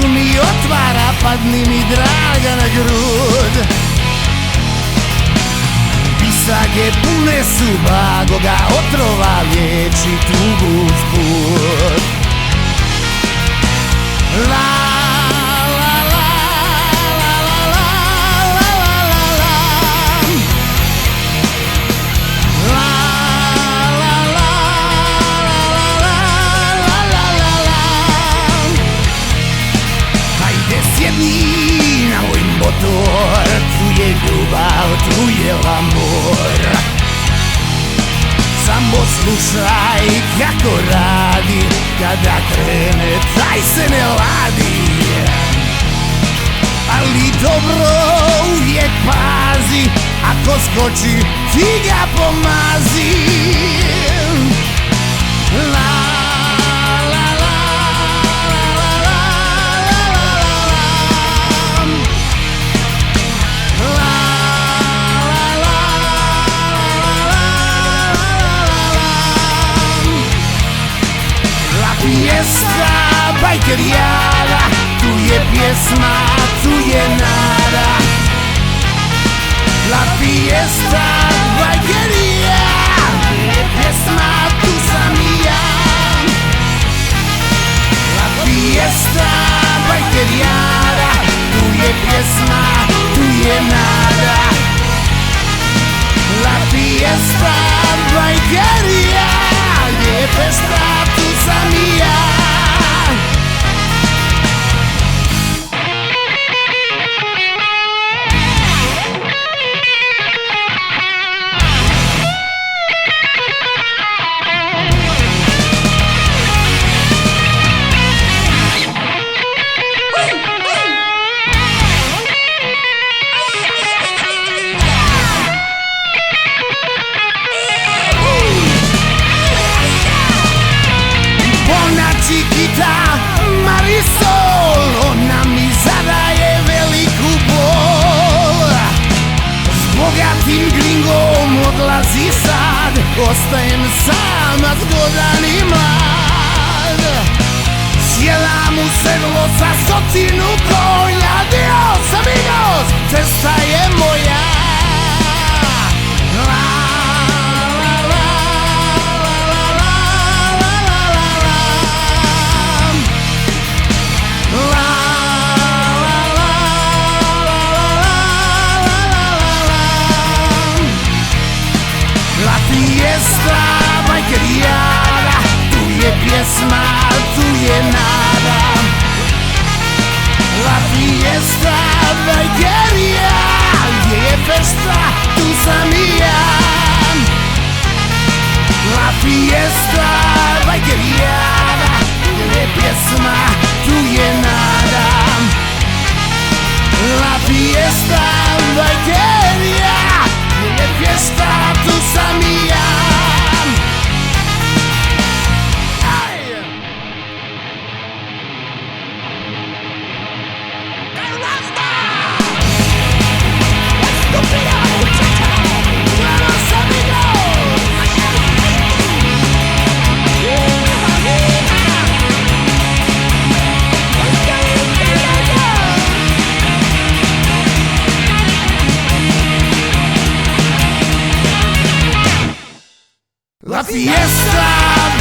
vratu mi otvara, padni mi draga na grud. Pisage pune su blagoga otrova, liječi tugu usput. La la la la la la la la la la la la la la. Hajde sjedni na moj motor, tu je ljubav, tu je amor. Samo slušaj kako radi, kada krene taj se ne ladi. Ali dobro uvijek pazi, ako skoči ti ga pomazi. La la la la la fiesta bajkerijada, tu je pjesma, tu je nada. La fiesta bajkerijada, tu je pjesma, tu sam i ja. La fiesta bajkerijada, tu je pjesma, tu je nada. La fiesta bajkerijada, je festa, tu sam i ja. Chiquita Marisol, ona mi zadaje veliku bol. S bogatim gringom odlazi sad, ostajem sama, zgodan i mlad. Sjela mu sedlo sa 100 konja, Dios amigos, cesta je moja. La fiesta bajkerijada, tu je pjesma, tu je nada. La fiesta bajkerijada, je festa, tu sam i ja. La fiesta bajkerijada, je pjesma, tu je nada. La fiesta bajkerijada, je fiesta, tu sam i ja. La fiesta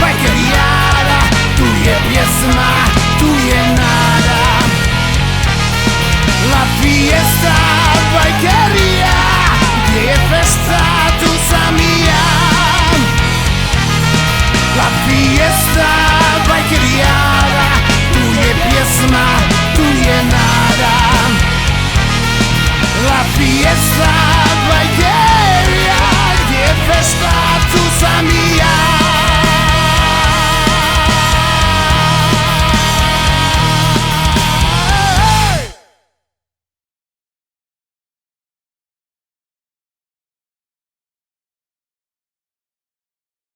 bajkerijada, tu je pjesma, tu je nada. La fiesta bajkerijada, gdje je festa, tu sam i ja. La fiesta bajkerijada, tu je pjesma, tu je nada. La fiesta bajkerijada, gdje je festa, tu sam i ja.